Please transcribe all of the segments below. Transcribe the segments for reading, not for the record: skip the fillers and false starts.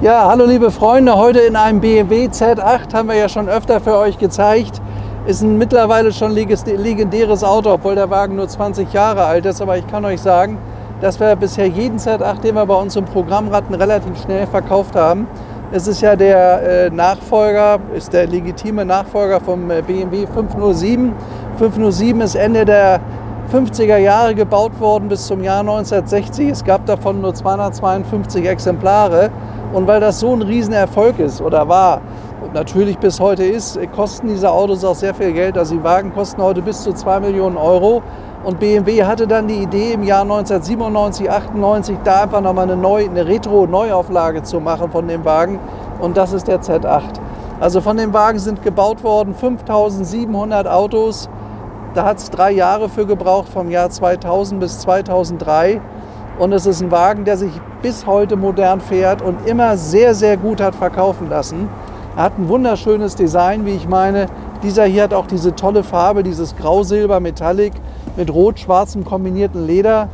Ja, hallo liebe Freunde, heute in einem BMW Z8 haben wir ja schon öfter für euch gezeigt. Ist ein mittlerweile schon legendäres Auto, obwohl der Wagen nur 20 Jahre alt ist. Aber ich kann euch sagen, dass wir bisher jeden Z8, den wir bei uns im Programm hatten, relativ schnell verkauft haben. Es ist ja der Nachfolger, ist der legitime Nachfolger vom BMW 507. 507 ist Ende der 50er Jahre gebaut worden bis zum Jahr 1960. Es gab davon nur 252 Exemplare. Und weil das so ein Riesenerfolg ist oder war und natürlich bis heute ist, kosten diese Autos auch sehr viel Geld. Also die Wagen kosten heute bis zu 2 Millionen Euro. Und BMW hatte dann die Idee im Jahr 1997, 98 da einfach nochmal eine Retro-Neuauflage zu machen von dem Wagen. Und das ist der Z8. Also von dem Wagen sind gebaut worden 5700 Autos. Da hat es 3 Jahre für gebraucht, vom Jahr 2000 bis 2003. Und es ist ein Wagen, der sich bis heute modern fährt und immer sehr, sehr gut hat verkaufen lassen. Er hat ein wunderschönes Design, wie ich meine. Dieser hier hat auch diese tolle Farbe, dieses Grau-Silber-Metallic mit rot-schwarzem kombinierten Leder.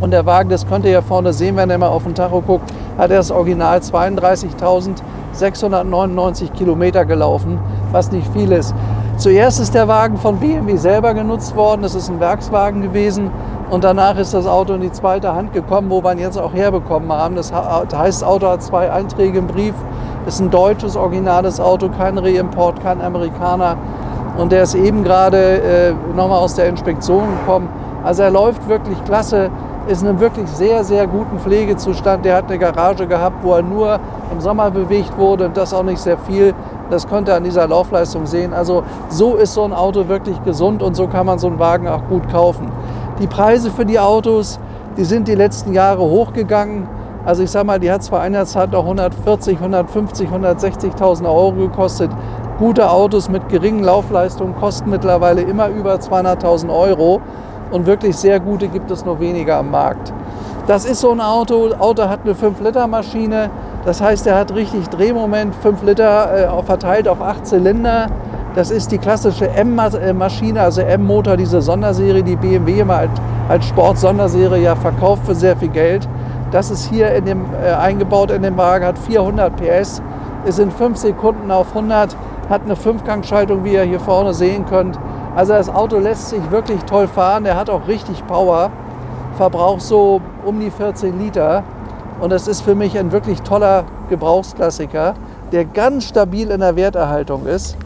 Und der Wagen, das könnt ihr ja vorne sehen, wenn ihr mal auf den Tacho guckt, hat er das Original 32.699 Kilometer gelaufen, was nicht viel ist. Zuerst ist der Wagen von BMW selber genutzt worden, das ist ein Werkswagen gewesen. Und danach ist das Auto in die zweite Hand gekommen, wo wir ihn jetzt auch herbekommen haben. Das heißt, das Auto hat 2 Einträge im Brief. Ist ein deutsches, originales Auto, kein Reimport, kein Amerikaner. Und der ist eben gerade nochmal aus der Inspektion gekommen. Also er läuft wirklich klasse, ist in einem wirklich sehr, sehr guten Pflegezustand. Der hat eine Garage gehabt, wo er nur im Sommer bewegt wurde und das auch nicht sehr viel. Das könnt ihr an dieser Laufleistung sehen. Also so ist so ein Auto wirklich gesund und so kann man so einen Wagen auch gut kaufen. Die Preise für die Autos, die sind die letzten Jahre hochgegangen. Also ich sag mal, die hat zwar einer Zeit noch 140, 150, 160.000 Euro gekostet. Gute Autos mit geringen Laufleistungen kosten mittlerweile immer über 200.000 Euro. Und wirklich sehr gute gibt es nur weniger am Markt. Das ist so ein Auto. Das Auto hat eine 5-Liter-Maschine. Das heißt, er hat richtig Drehmoment, 5 Liter verteilt auf 8 Zylinder. Das ist die klassische M-Maschine, also M-Motor, diese Sonderserie, die BMW immer als Sport-Sonderserie ja verkauft für sehr viel Geld. Das ist hier eingebaut in dem Wagen, hat 400 PS, ist in 5 Sekunden auf 100, hat eine 5-Gang-Schaltung, wie ihr hier vorne sehen könnt. Also das Auto lässt sich wirklich toll fahren, der hat auch richtig Power, verbraucht so um die 14 Liter. Und das ist für mich ein wirklich toller Gebrauchsklassiker, der ganz stabil in der Werterhaltung ist.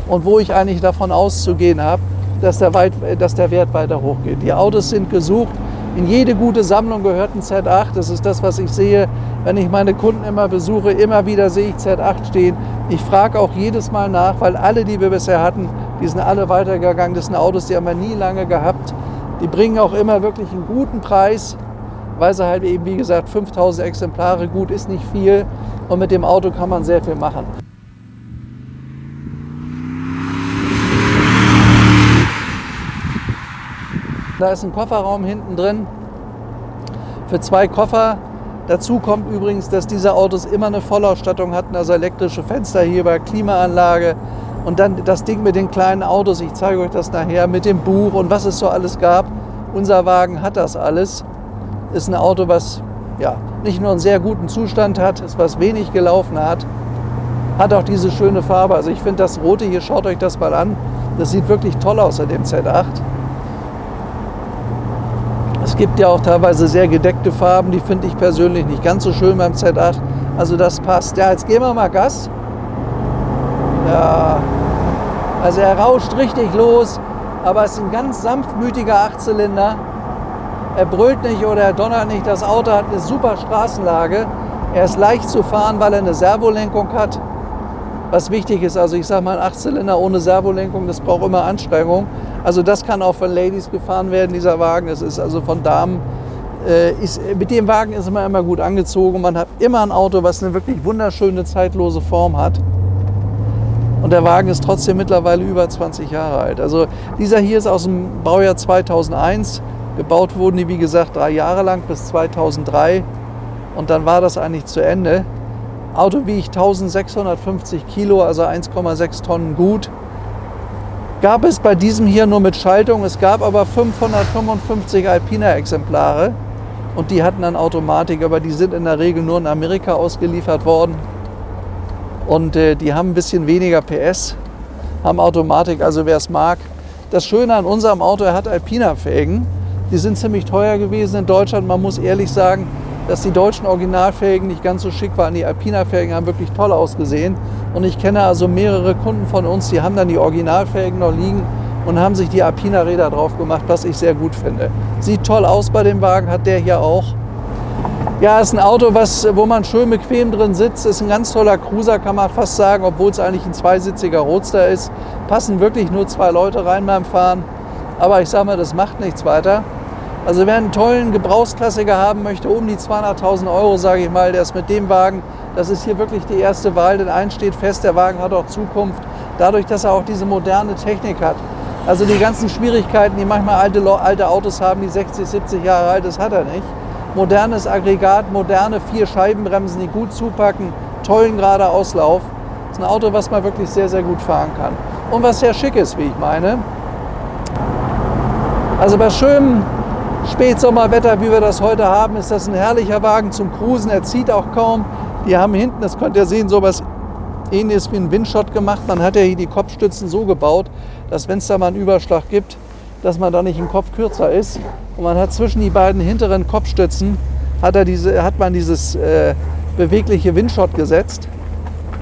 Und wo ich eigentlich davon auszugehen habe, dass der Wert weiter hochgeht. Die Autos sind gesucht. In jede gute Sammlung gehört ein Z8. Das ist das, was ich sehe, wenn ich meine Kunden immer besuche. Immer wieder sehe ich Z8 stehen. Ich frage auch jedes Mal nach, weil alle, die wir bisher hatten, die sind alle weitergegangen. Das sind Autos, die haben wir nie lange gehabt. Die bringen auch immer wirklich einen guten Preis, weil sie halt eben, wie gesagt, 5000 Exemplare, gut ist nicht viel. Und mit dem Auto kann man sehr viel machen. Da ist ein Kofferraum hinten drin für 2 Koffer. Dazu kommt übrigens, dass diese Autos immer eine Vollausstattung hatten, also elektrische Fenster hier bei Klimaanlage. Und dann das Ding mit den kleinen Autos, ich zeige euch das nachher, mit dem Buch und was es so alles gab. Unser Wagen hat das alles. Ist ein Auto, was ja, nicht nur einen sehr guten Zustand hat, ist was wenig gelaufen hat. Hat auch diese schöne Farbe. Also ich finde das Rote hier, schaut euch das mal an. Das sieht wirklich toll aus in dem Z8. Es gibt ja auch teilweise sehr gedeckte Farben, die finde ich persönlich nicht ganz so schön beim Z8. Also das passt. Ja, jetzt gehen wir mal Gas. Ja, also er rauscht richtig los, aber es ist ein ganz sanftmütiger 8-Zylinder. Er brüllt nicht oder er donnert nicht. Das Auto hat eine super Straßenlage. Er ist leicht zu fahren, weil er eine Servolenkung hat. Was wichtig ist, also ich sage mal, ein 8-Zylinder ohne Servolenkung, das braucht immer Anstrengung. Also das kann auch von Ladies gefahren werden, dieser Wagen. Das ist also von Damen. Mit dem Wagen ist man immer gut angezogen. Man hat immer ein Auto, was eine wirklich wunderschöne, zeitlose Form hat. Und der Wagen ist trotzdem mittlerweile über 20 Jahre alt. Also dieser hier ist aus dem Baujahr 2001. Gebaut wurden die, wie gesagt, 3 Jahre lang bis 2003. Und dann war das eigentlich zu Ende. Auto wiegt 1650 Kilo, also 1,6 Tonnen gut. Gab es bei diesem hier nur mit Schaltung. Es gab aber 555 Alpina-Exemplare. und die hatten dann Automatik, aber die sind in der Regel nur in Amerika ausgeliefert worden. Und die haben ein bisschen weniger PS, haben Automatik, also wer es mag. Das Schöne an unserem Auto, er hat Alpina-Felgen. Die sind ziemlich teuer gewesen in Deutschland. Man muss ehrlich sagen, dass die deutschen Originalfelgen nicht ganz so schick waren. Die Alpina-Felgen haben wirklich toll ausgesehen. Und ich kenne also mehrere Kunden von uns, die haben dann die Originalfelgen noch liegen und haben sich die Alpina-Räder drauf gemacht, was ich sehr gut finde. Sieht toll aus bei dem Wagen, hat der hier auch. Ja, ist ein Auto, wo man schön bequem drin sitzt. Ist ein ganz toller Cruiser, kann man fast sagen, obwohl es eigentlich ein zweisitziger Roadster ist. Passen wirklich nur 2 Leute rein beim Fahren. Aber ich sage mal, das macht nichts weiter. Also wer einen tollen Gebrauchsklassiker haben möchte, um die 200.000 €, sage ich mal, der ist mit dem Wagen, das ist hier wirklich die erste Wahl, denn eins steht fest, der Wagen hat auch Zukunft, dadurch, dass er auch diese moderne Technik hat. Also die ganzen Schwierigkeiten, die manchmal alte Autos haben, die 60, 70 Jahre alt, das hat er nicht. Modernes Aggregat, moderne 4 Scheibenbremsen, die gut zupacken, tollen gerader Auslauf. Das ist ein Auto, was man wirklich sehr, sehr gut fahren kann. Und was sehr schick ist, wie ich meine. Also bei schönem Spätsommerwetter, wie wir das heute haben, ist das ein herrlicher Wagen zum Cruisen. Er zieht auch kaum. Die haben hinten, das könnt ihr sehen, so was Ähnliches wie ein Windshot gemacht. Man hat ja hier die Kopfstützen so gebaut, dass wenn es da mal einen Überschlag gibt, dass man da nicht im Kopf kürzer ist. Und man hat zwischen die beiden hinteren Kopfstützen hat man dieses bewegliche Windshot gesetzt.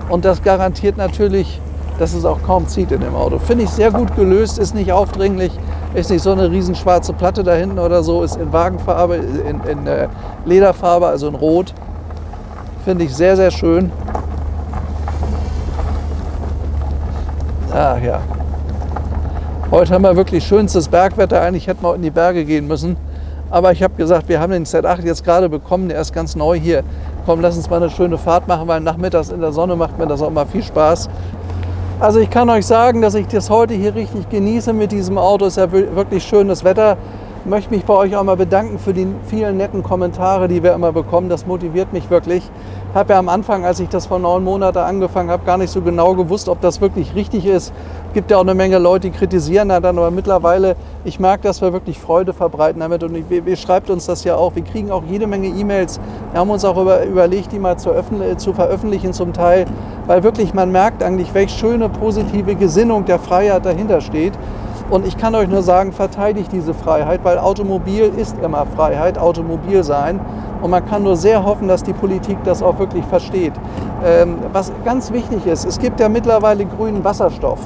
Und das garantiert natürlich, dass es auch kaum zieht in dem Auto. Finde ich sehr gut gelöst, ist nicht aufdringlich, ist nicht so eine riesen schwarze Platte da hinten oder so, ist in Wagenfarbe, in Lederfarbe, also in Rot. Finde ich sehr, sehr schön. Ach ja. Heute haben wir wirklich schönstes Bergwetter. Eigentlich hätten wir in die Berge gehen müssen. Aber ich habe gesagt, wir haben den Z8 jetzt gerade bekommen, der ist ganz neu hier. Komm, lass uns mal eine schöne Fahrt machen, weil nachmittags in der Sonne macht mir das auch mal viel Spaß. Also ich kann euch sagen, dass ich das heute hier richtig genieße mit diesem Auto. Es ist ja wirklich schönes Wetter. Ich möchte mich bei euch auch mal bedanken für die vielen netten Kommentare, die wir immer bekommen. Das motiviert mich wirklich. Ich habe ja am Anfang, als ich das vor 9 Monaten angefangen habe, gar nicht so genau gewusst, ob das wirklich richtig ist. Es gibt ja auch eine Menge Leute, die kritisieren dann, aber mittlerweile, ich merke, dass wir wirklich Freude verbreiten damit. Und ihr schreibt uns das ja auch. Wir kriegen auch jede Menge E-Mails. Wir haben uns auch überlegt, die mal zu veröffentlichen zum Teil, weil wirklich man merkt eigentlich, welche schöne, positive Gesinnung der Freiheit dahinter steht. Und ich kann euch nur sagen, verteidigt diese Freiheit, weil Automobil ist immer Freiheit, Automobil sein. Und man kann nur sehr hoffen, dass die Politik das auch wirklich versteht. Was ganz wichtig ist, es gibt ja mittlerweile grünen Wasserstoff.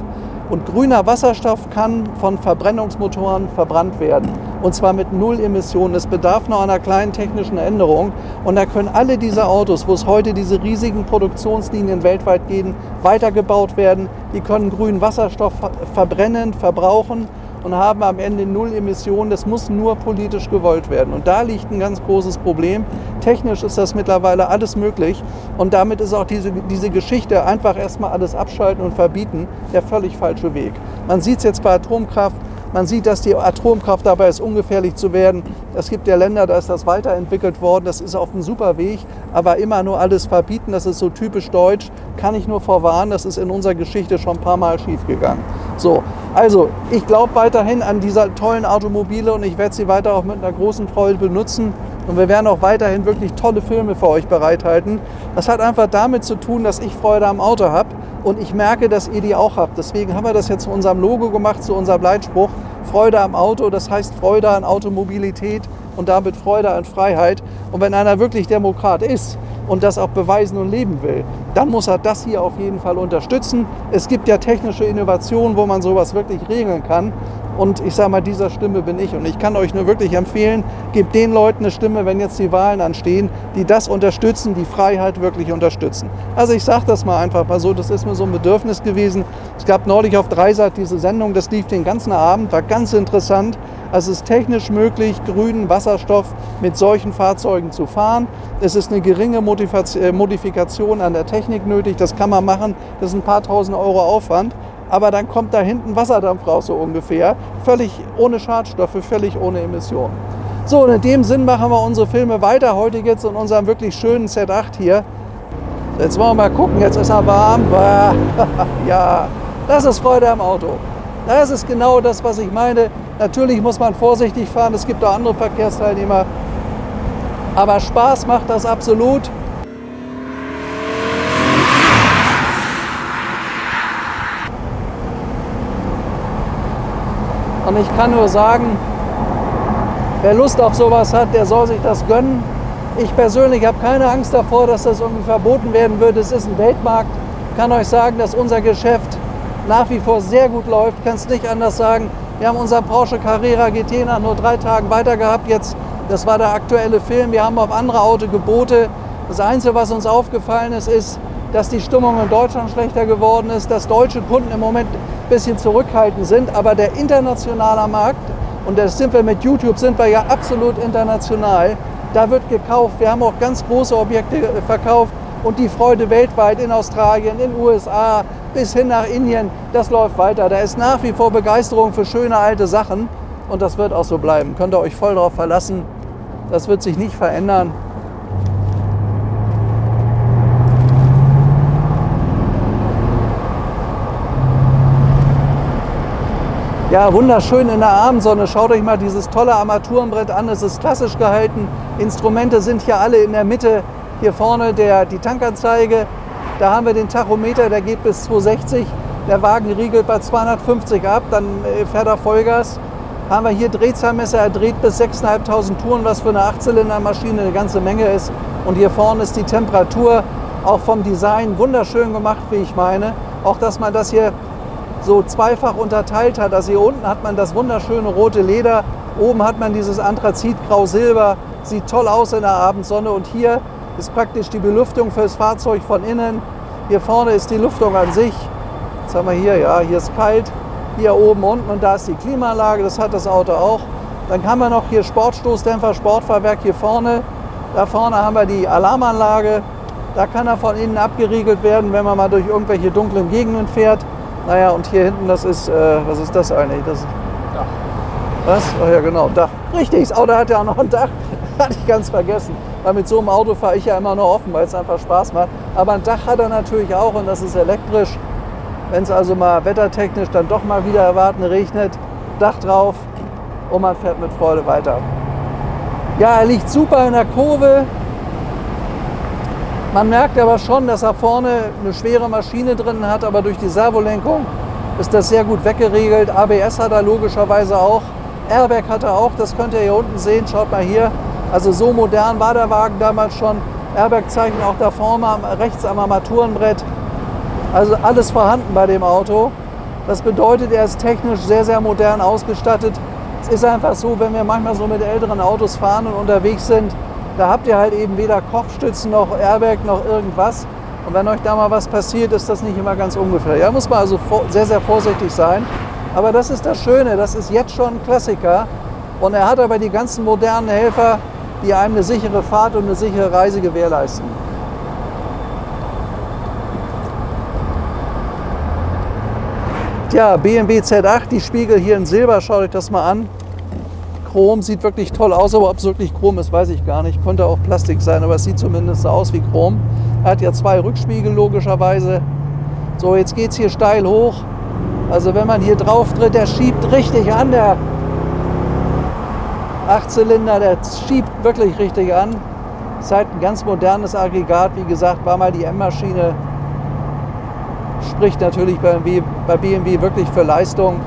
Und grüner Wasserstoff kann von Verbrennungsmotoren verbrannt werden. Und zwar mit 0 Emissionen. Es bedarf noch einer kleinen technischen Änderung. Und da können alle diese Autos, wo es heute diese riesigen Produktionslinien weltweit gehen, weitergebaut werden. Die können grünen Wasserstoff verbrennen, verbrauchen und haben am Ende 0 Emissionen. Das muss nur politisch gewollt werden. Und da liegt ein ganz großes Problem. Technisch ist das mittlerweile alles möglich. Und damit ist auch diese Geschichte, einfach erstmal alles abschalten und verbieten, der völlig falsche Weg. Man sieht es jetzt bei Atomkraft. Man sieht, dass die Atomkraft dabei ist, ungefährlich zu werden. Es gibt ja Länder, da ist das weiterentwickelt worden. Das ist auf einem super Weg. Aber immer nur alles verbieten, das ist so typisch deutsch. Kann ich nur vorwarnen, das ist in unserer Geschichte schon ein paar Mal schief gegangen. So, also ich glaube weiterhin an diese tollen Automobile und ich werde sie weiter auch mit einer großen Freude benutzen. Und wir werden auch weiterhin wirklich tolle Filme für euch bereithalten. Das hat einfach damit zu tun, dass ich Freude am Auto habe und ich merke, dass ihr die auch habt. Deswegen haben wir das jetzt zu unserem Logo gemacht, zu unserem Leitspruch. Freude am Auto, das heißt Freude an Automobilität und damit Freude an Freiheit. Und wenn einer wirklich Demokrat ist und das auch beweisen und leben will, dann muss er das hier auf jeden Fall unterstützen. Es gibt ja technische Innovationen, wo man sowas wirklich regeln kann. Und ich sage mal, dieser Stimme bin ich. Und ich kann euch nur wirklich empfehlen, gebt den Leuten eine Stimme, wenn jetzt die Wahlen anstehen, die das unterstützen, die Freiheit wirklich unterstützen. Also ich sage das mal einfach mal so, das ist mir so ein Bedürfnis gewesen. Es gab neulich auf Dreisat diese Sendung, das lief den ganzen Abend, war ganz interessant. Also es ist technisch möglich, grünen Wasserstoff mit solchen Fahrzeugen zu fahren. Es ist eine geringe Modifikation an der Technik nötig, das kann man machen, das ist ein paar tausend Euro Aufwand. Aber dann kommt da hinten Wasserdampf raus, so ungefähr. Völlig ohne Schadstoffe, völlig ohne Emissionen. So, und in dem Sinn machen wir unsere Filme weiter. Heute jetzt in unserem wirklich schönen Z8 hier. Jetzt wollen wir mal gucken, jetzt ist er warm. Ja, das ist Freude am Auto. Das ist genau das, was ich meine. Natürlich muss man vorsichtig fahren. Es gibt auch andere Verkehrsteilnehmer. Aber Spaß macht das absolut. Und ich kann nur sagen, wer Lust auf sowas hat, der soll sich das gönnen. Ich persönlich habe keine Angst davor, dass das irgendwie verboten werden würde. Es ist ein Weltmarkt. Ich kann euch sagen, dass unser Geschäft nach wie vor sehr gut läuft. Ich kann es nicht anders sagen. Wir haben unser Porsche Carrera GT nach nur 3 Tagen weiter gehabt. Jetzt, das war der aktuelle Film. Wir haben auf andere Autogebote. Das Einzige, was uns aufgefallen ist, ist, dass die Stimmung in Deutschland schlechter geworden ist, dass deutsche Kunden im Moment ein bisschen zurückhaltend sind. Aber der internationale Markt, und das sind wir mit YouTube, sind wir ja absolut international, da wird gekauft. Wir haben auch ganz große Objekte verkauft und die Freude weltweit in Australien, in den USA, bis hin nach Indien, das läuft weiter. Da ist nach wie vor Begeisterung für schöne alte Sachen und das wird auch so bleiben. Könnt ihr euch voll darauf verlassen. Das wird sich nicht verändern. Ja, wunderschön in der Abendsonne. Schaut euch mal dieses tolle Armaturenbrett an. Es ist klassisch gehalten. Instrumente sind hier alle in der Mitte. Hier vorne die Tankanzeige. Da haben wir den Tachometer, der geht bis 260. Der Wagen riegelt bei 250 ab, dann fährt er Vollgas. Haben wir hier Drehzahlmesser, er dreht bis 6.500 Touren, was für eine 8-Zylinder-Maschine eine ganze Menge ist. Und hier vorne ist die Temperatur, auch vom Design wunderschön gemacht, wie ich meine. Auch, dass man das hier so zweifach unterteilt hat. Also hier unten hat man das wunderschöne rote Leder, oben hat man dieses Anthrazit Grau-Silber, sieht toll aus in der Abendsonne und hier ist praktisch die Belüftung fürs Fahrzeug von innen. Hier vorne ist die Lüftung an sich. Jetzt haben wir hier, ja, hier ist kalt, hier oben, unten und da ist die Klimaanlage, das hat das Auto auch. Dann haben wir noch hier Sportstoßdämpfer, Sportfahrwerk hier vorne. Da vorne haben wir die Alarmanlage, da kann er von innen abgeriegelt werden, wenn man mal durch irgendwelche dunklen Gegenden fährt. Naja, und hier hinten, das ist, was ist das eigentlich? Das Dach. Was? Ach ja, genau, Dach. Richtig, das Auto hat ja auch noch ein Dach. Hatte ich ganz vergessen. Weil mit so einem Auto fahre ich ja immer nur offen, weil es einfach Spaß macht. Aber ein Dach hat er natürlich auch und das ist elektrisch. Wenn es also mal wettertechnisch dann doch mal wieder erwarten regnet, Dach drauf und man fährt mit Freude weiter. Ja, er liegt super in der Kurve. Man merkt aber schon, dass er vorne eine schwere Maschine drin hat, aber durch die Servolenkung ist das sehr gut weggeregelt. ABS hat er logischerweise auch. Airbag hat er auch, das könnt ihr hier unten sehen. Schaut mal hier. Also so modern war der Wagen damals schon. Airbag-Zeichen auch da vorne rechts am Armaturenbrett. Also alles vorhanden bei dem Auto. Das bedeutet, er ist technisch sehr, sehr modern ausgestattet. Es ist einfach so, wenn wir manchmal so mit älteren Autos fahren und unterwegs sind, da habt ihr halt eben weder Kopfstützen noch Airbag noch irgendwas. Und wenn euch da mal was passiert, ist das nicht immer ganz ungefährlich. Da muss man also sehr, sehr vorsichtig sein. Aber das ist das Schöne, das ist jetzt schon ein Klassiker. Und er hat aber die ganzen modernen Helfer, die einem eine sichere Fahrt und eine sichere Reise gewährleisten. Tja, BMW Z8, die Spiegel hier in Silber, schaut euch das mal an. Chrom sieht wirklich toll aus, aber ob es wirklich Chrom ist, weiß ich gar nicht. Könnte auch Plastik sein, aber es sieht zumindest so aus wie Chrom. Er hat ja 2 Rückspiegel logischerweise. So, jetzt geht es hier steil hoch. Also wenn man hier drauf tritt, der schiebt richtig an, der 8-Zylinder, der schiebt wirklich richtig an. Ist halt ein ganz modernes Aggregat, wie gesagt, war mal die M-Maschine. Spricht natürlich bei BMW wirklich für Leistung.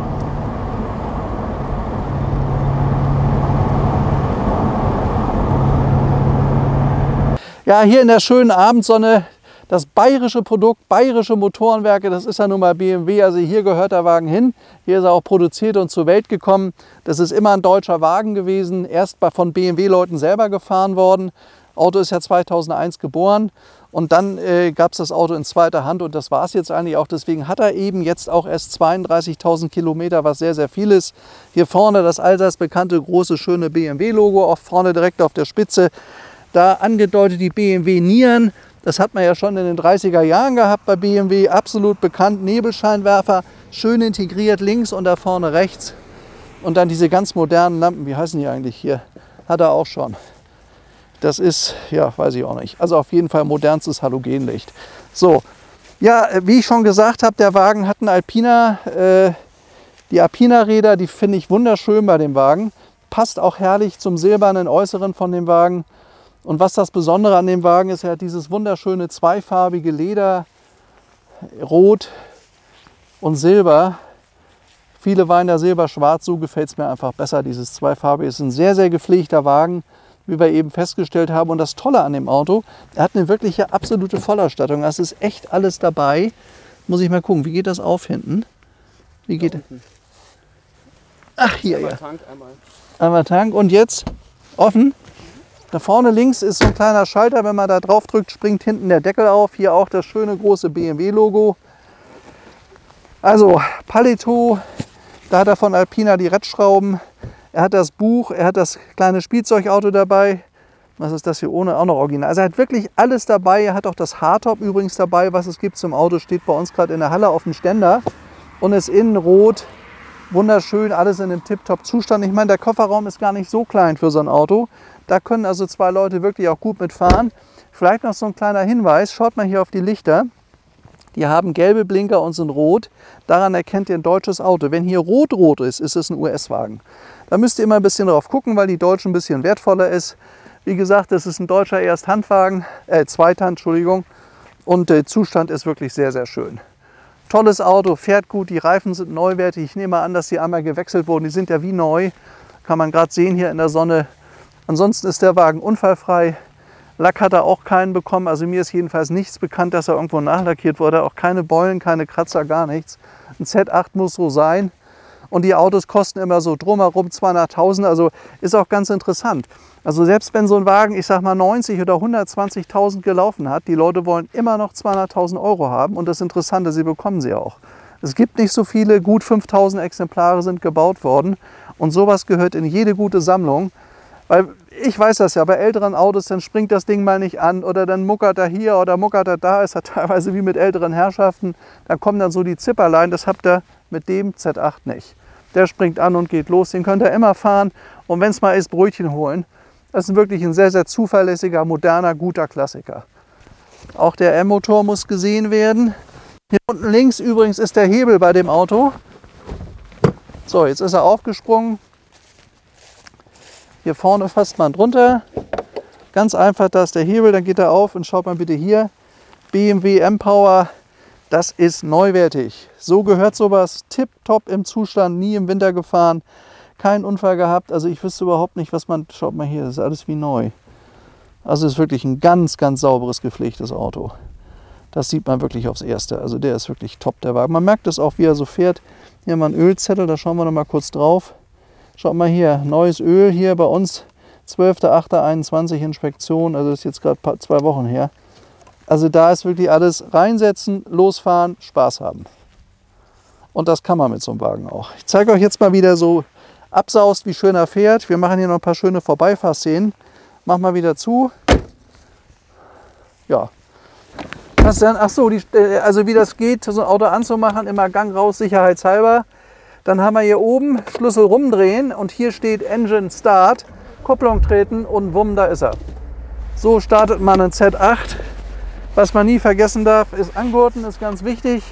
Ja, hier in der schönen Abendsonne das bayerische Produkt, bayerische Motorenwerke, das ist ja nun mal BMW, also hier gehört der Wagen hin. Hier ist er auch produziert und zur Welt gekommen. Das ist immer ein deutscher Wagen gewesen, erst von BMW-Leuten selber gefahren worden. Auto ist ja 2001 geboren und dann gab es das Auto in zweiter Hand und das war es jetzt eigentlich auch. Deswegen hat er eben jetzt auch erst 32.000 Kilometer, was sehr, sehr viel ist. Hier vorne das allseits bekannte große, schöne BMW-Logo, auch vorne direkt auf der Spitze. Da angedeutet die BMW Nieren, das hat man ja schon in den 30er Jahren gehabt bei BMW, absolut bekannt, Nebelscheinwerfer, schön integriert links und da vorne rechts. Und dann diese ganz modernen Lampen, wie heißen die eigentlich hier, hat er auch schon. Das ist, ja, weiß ich auch nicht, also auf jeden Fall modernstes Halogenlicht. So, ja, wie ich schon gesagt habe, der Wagen hat einen Alpina, die Alpina-Räder, die finde ich wunderschön bei dem Wagen. Passt auch herrlich zum silbernen Äußeren von dem Wagen. Und was das Besondere an dem Wagen ist, er hat dieses wunderschöne zweifarbige Leder, Rot und Silber. Viele weinen da Silber-Schwarz, so gefällt es mir einfach besser. Dieses zweifarbige ist ein sehr, sehr gepflegter Wagen, wie wir eben festgestellt haben. Und das Tolle an dem Auto, er hat eine wirkliche absolute Vollausstattung. Das ist echt alles dabei. Muss ich mal gucken, wie geht das auf hinten? Wie geht das? Ach, hier, ja. Einmal Tank und jetzt offen. Da vorne links ist so ein kleiner Schalter. Wenn man da drauf drückt, springt hinten der Deckel auf. Hier auch das schöne große BMW-Logo. Also Palito, da hat er von Alpina die Radschrauben. Er hat das Buch, er hat das kleine Spielzeugauto dabei. Was ist das hier ohne? Auch noch original. Also er hat wirklich alles dabei. Er hat auch das Hardtop übrigens dabei, was es gibt zum Auto. Steht bei uns gerade in der Halle auf dem Ständer. Und ist innen rot. Wunderschön, alles in einem Tip-Top-Zustand. Ich meine, der Kofferraum ist gar nicht so klein für so ein Auto. Da können also 2 Leute wirklich auch gut mitfahren. Vielleicht noch so ein kleiner Hinweis. Schaut mal hier auf die Lichter. Die haben gelbe Blinker und sind rot. Daran erkennt ihr ein deutsches Auto. Wenn hier rot-rot ist, ist es ein US-Wagen. Da müsst ihr immer ein bisschen drauf gucken, weil die Deutschen ein bisschen wertvoller ist. Wie gesagt, das ist ein deutscher Ersthandwagen, Zweithand, Entschuldigung. Und der Zustand ist wirklich sehr, sehr schön. Tolles Auto, fährt gut, die Reifen sind neuwertig. Ich nehme an, dass die einmal gewechselt wurden. Die sind ja wie neu. Kann man gerade sehen hier in der Sonne. Ansonsten ist der Wagen unfallfrei. Lack hat er auch keinen bekommen. Also mir ist jedenfalls nichts bekannt, dass er irgendwo nachlackiert wurde. Auch keine Beulen, keine Kratzer, gar nichts. Ein Z8 muss so sein. Und die Autos kosten immer so drumherum 200.000. Also ist auch ganz interessant. Also selbst wenn so ein Wagen, ich sag mal 90 oder 120.000 gelaufen hat, die Leute wollen immer noch 200.000 Euro haben. Und das Interessante, sie bekommen sie auch. Es gibt nicht so viele, gut 5.000 Exemplare sind gebaut worden. Und sowas gehört in jede gute Sammlung. Weil ich weiß das ja, bei älteren Autos, dann springt das Ding mal nicht an oder dann muckert er hier oder muckert er da. Ist ja teilweise wie mit älteren Herrschaften. Da kommen dann so die Zipperlein, das habt ihr mit dem Z8 nicht. Der springt an und geht los, den könnt ihr immer fahren und wenn es mal ist, Brötchen holen. Das ist wirklich ein sehr, sehr zuverlässiger, moderner, guter Klassiker. Auch der M-Motor muss gesehen werden. Hier unten links übrigens ist der Hebel bei dem Auto. So, jetzt ist er aufgesprungen. Hier vorne fasst man drunter. Ganz einfach, da ist der Hebel, dann geht er auf und schaut mal bitte hier. BMW M-Power, das ist neuwertig. So gehört sowas, tipptopp im Zustand, nie im Winter gefahren, keinen Unfall gehabt. Also ich wüsste überhaupt nicht, was man, schaut mal hier, das ist alles wie neu. Also es ist wirklich ein ganz, ganz sauberes, gepflegtes Auto. Das sieht man wirklich aufs Erste. Also der ist wirklich top, der Wagen. Man merkt es auch, wie er so fährt. Hier haben wir einen Ölzettel, da schauen wir noch mal kurz drauf. Schaut mal hier, neues Öl hier bei uns, 12.08.21 Inspektion, also das ist jetzt gerade 2 Wochen her. Also da ist wirklich alles reinsetzen, losfahren, Spaß haben. Und das kann man mit so einem Wagen auch. Ich zeige euch jetzt mal, wie der so absaust, wie schön er fährt. Wir machen hier noch ein paar schöne Vorbeifahrszenen. Mach mal wieder zu. Ja. Was dann? Ach so, also wie das geht, so ein Auto anzumachen, immer Gang raus, sicherheitshalber. Dann haben wir hier oben Schlüssel rumdrehen und hier steht Engine Start, Kupplung treten und wumm, da ist er. So startet man einen Z8. Was man nie vergessen darf, ist Angurten, ist ganz wichtig.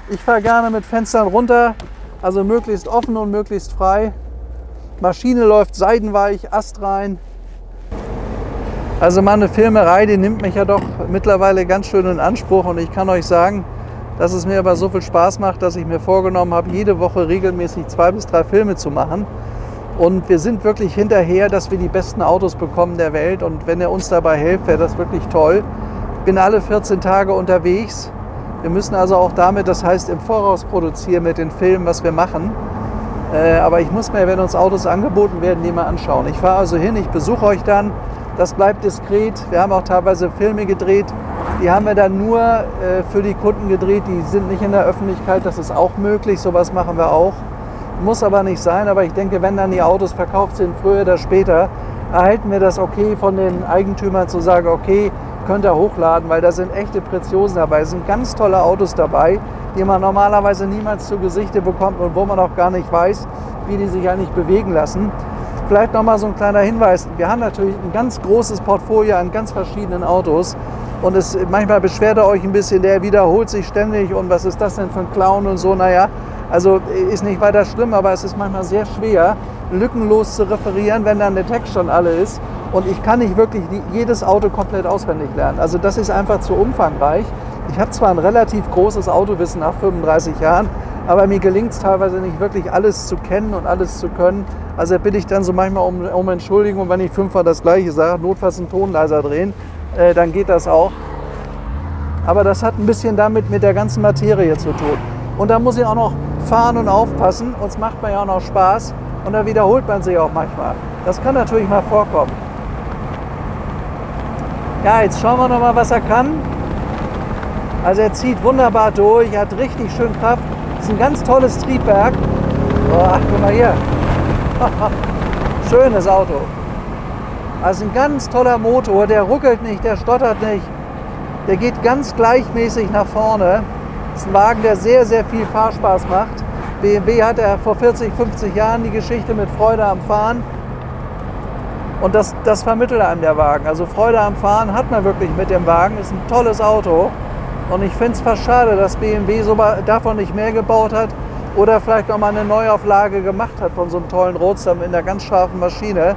Ich fahre gerne mit Fenstern runter, also möglichst offen und möglichst frei. Maschine läuft seidenweich, astrein. Also meine Filmerei, die nimmt mich ja doch mittlerweile ganz schön in Anspruch und ich kann euch sagen, dass es mir aber so viel Spaß macht, dass ich mir vorgenommen habe, jede Woche regelmäßig 2 bis 3 Filme zu machen. Und wir sind wirklich hinterher, dass wir die besten Autos bekommen der Welt. Und wenn ihr uns dabei helft, wäre das wirklich toll. Ich bin alle 14 Tage unterwegs. Wir müssen also auch damit, das heißt im Voraus produzieren mit den Filmen, was wir machen. Aber ich muss mir, wenn uns Autos angeboten werden, die mal anschauen. Ich fahre also hin, ich besuche euch dann. Das bleibt diskret. Wir haben auch teilweise Filme gedreht. Die haben wir dann nur für die Kunden gedreht. Die sind nicht in der Öffentlichkeit. Das ist auch möglich. Sowas machen wir auch. Muss aber nicht sein. Aber ich denke, wenn dann die Autos verkauft sind, früher oder später, erhalten wir das okay von den Eigentümern zu sagen, okay, könnt ihr hochladen, weil da sind echte Preziosen dabei. Es sind ganz tolle Autos dabei, die man normalerweise niemals zu Gesichte bekommt und wo man auch gar nicht weiß, wie die sich eigentlich bewegen lassen. Vielleicht noch mal so ein kleiner Hinweis. Wir haben natürlich ein ganz großes Portfolio an ganz verschiedenen Autos. Und manchmal beschwert ihr euch ein bisschen, der wiederholt sich ständig und was ist das denn für ein Clown und so. Naja, also ist nicht weiter schlimm, aber es ist manchmal sehr schwer, lückenlos zu referieren, wenn dann der Text schon alle ist. Und ich kann nicht wirklich jedes Auto komplett auswendig lernen. Also das ist einfach zu umfangreich. Ich habe zwar ein relativ großes Autowissen nach 35 Jahren, aber mir gelingt es teilweise nicht wirklich alles zu kennen und alles zu können. Also bitte ich dann so manchmal um Entschuldigung, wenn ich 5-mal das Gleiche sage, notfalls einen Ton leiser drehen, dann geht das auch. Aber das hat ein bisschen damit mit der ganzen Materie zu tun. Und da muss ich auch noch fahren und aufpassen, uns macht man ja auch noch Spaß und dann wiederholt man sich auch manchmal. Das kann natürlich mal vorkommen. Ja, jetzt schauen wir noch mal, was er kann. Also er zieht wunderbar durch, er hat richtig schön Kraft. Das ist ein ganz tolles Triebwerk. Oh, ach, guck mal hier. Schönes Auto. Also ein ganz toller Motor, der ruckelt nicht, der stottert nicht. Der geht ganz gleichmäßig nach vorne. Das ist ein Wagen, der sehr, sehr viel Fahrspaß macht. BMW hat er vor 40, 50 Jahren die Geschichte mit Freude am Fahren. Und das vermittelt einem der Wagen. Also Freude am Fahren hat man wirklich mit dem Wagen. Ist ein tolles Auto. Und ich finde es fast schade, dass BMW davon nicht mehr gebaut hat oder vielleicht noch mal eine Neuauflage gemacht hat von so einem tollen Roadster in einer ganz scharfen Maschine.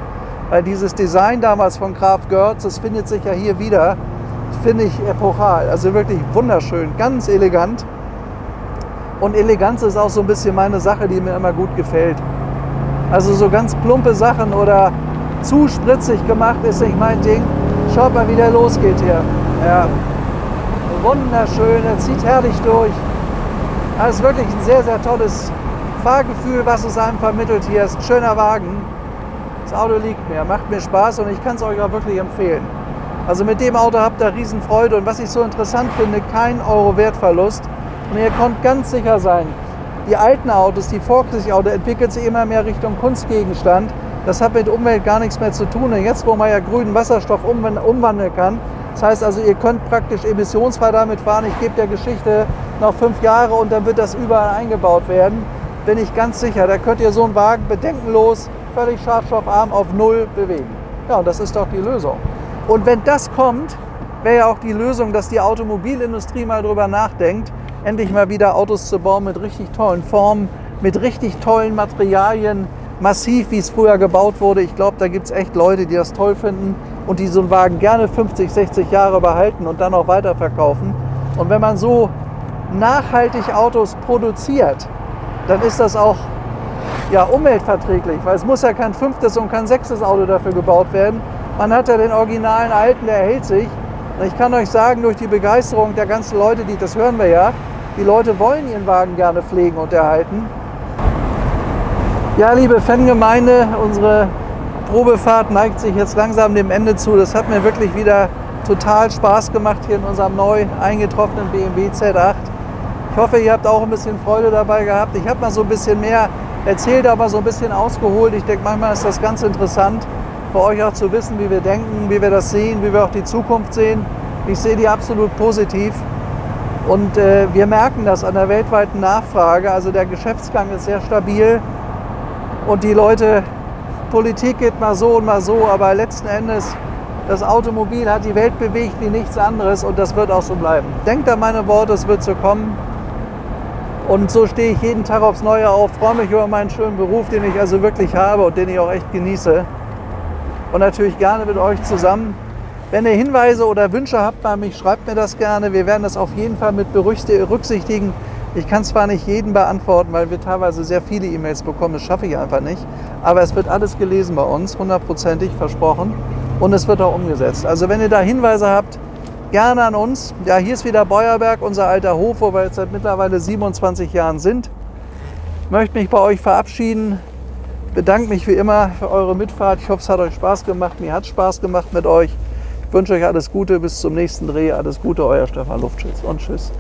Weil dieses Design damals von Graf Görz, das findet sich ja hier wieder, finde ich epochal. Also wirklich wunderschön, ganz elegant. Und Eleganz ist auch so ein bisschen meine Sache, die mir immer gut gefällt. Also so ganz plumpe Sachen oder zu spritzig gemacht ist nicht mein Ding. Schaut mal, wie der losgeht hier. Ja. Wunderschön, er zieht herrlich durch. Das ist wirklich ein sehr, sehr tolles Fahrgefühl, was es einem vermittelt hier. Es ist ein schöner Wagen. Das Auto liegt mir, macht mir Spaß und ich kann es euch auch wirklich empfehlen. Also mit dem Auto habt ihr Riesenfreude und was ich so interessant finde, kein Euro Wertverlust. Und ihr könnt ganz sicher sein, die alten Autos, die Volkslicht-Auto entwickelt sich immer mehr Richtung Kunstgegenstand. Das hat mit Umwelt gar nichts mehr zu tun. Und jetzt, wo man ja grünen Wasserstoff umwandeln kann, das heißt also, ihr könnt praktisch emissionsfrei damit fahren. Ich gebe der Geschichte noch 5 Jahre und dann wird das überall eingebaut werden. Bin ich ganz sicher. Da könnt ihr so einen Wagen bedenkenlos, völlig schadstoffarm auf 0 bewegen. Ja, und das ist doch die Lösung. Und wenn das kommt, wäre ja auch die Lösung, dass die Automobilindustrie mal drüber nachdenkt, endlich mal wieder Autos zu bauen mit richtig tollen Formen, mit richtig tollen Materialien, massiv, wie es früher gebaut wurde. Ich glaube, da gibt es echt Leute, die das toll finden und die so einen Wagen gerne 50, 60 Jahre behalten und dann auch weiterverkaufen. Und wenn man so nachhaltig Autos produziert, dann ist das auch ja, umweltverträglich, weil es muss ja kein 5. und kein 6. Auto dafür gebaut werden. Man hat ja den originalen alten, der hält sich. Und ich kann euch sagen, durch die Begeisterung der ganzen Leute, das hören wir ja, die Leute wollen ihren Wagen gerne pflegen und erhalten. Ja, liebe Fangemeinde, unsere Probefahrt neigt sich jetzt langsam dem Ende zu. Das hat mir wirklich wieder total Spaß gemacht hier in unserem neu eingetroffenen BMW Z8. Ich hoffe, ihr habt auch ein bisschen Freude dabei gehabt. Ich habe mal so ein bisschen mehr erzählt, aber so ein bisschen ausgeholt. Ich denke, manchmal ist das ganz interessant, für euch auch zu wissen, wie wir denken, wie wir das sehen, wie wir auch die Zukunft sehen. Ich sehe die absolut positiv. Und wir merken das an der weltweiten Nachfrage. Also der Geschäftsgang ist sehr stabil. Und die Leute, Politik geht mal so und mal so, aber letzten Endes, das Automobil hat die Welt bewegt wie nichts anderes und das wird auch so bleiben. Denkt an meine Worte, es wird so kommen. Und so stehe ich jeden Tag aufs Neue auf, freue mich über meinen schönen Beruf, den ich also wirklich habe und den ich auch echt genieße. Und natürlich gerne mit euch zusammen. Wenn ihr Hinweise oder Wünsche habt an mich, schreibt mir das gerne. Wir werden das auf jeden Fall mit berücksichtigen. Ich kann zwar nicht jeden beantworten, weil wir teilweise sehr viele E-Mails bekommen, das schaffe ich einfach nicht. Aber es wird alles gelesen bei uns, 100%ig versprochen. Und es wird auch umgesetzt. Also wenn ihr da Hinweise habt, gerne an uns. Ja, hier ist wieder Beuerberg, unser alter Hof, wo wir jetzt seit mittlerweile 27 Jahren sind. Ich möchte mich bei euch verabschieden. Bedanke mich wie immer für eure Mitfahrt. Ich hoffe, es hat euch Spaß gemacht. Mir hat es Spaß gemacht mit euch. Ich wünsche euch alles Gute. Bis zum nächsten Dreh. Alles Gute, euer Stefan Luftschütz und tschüss.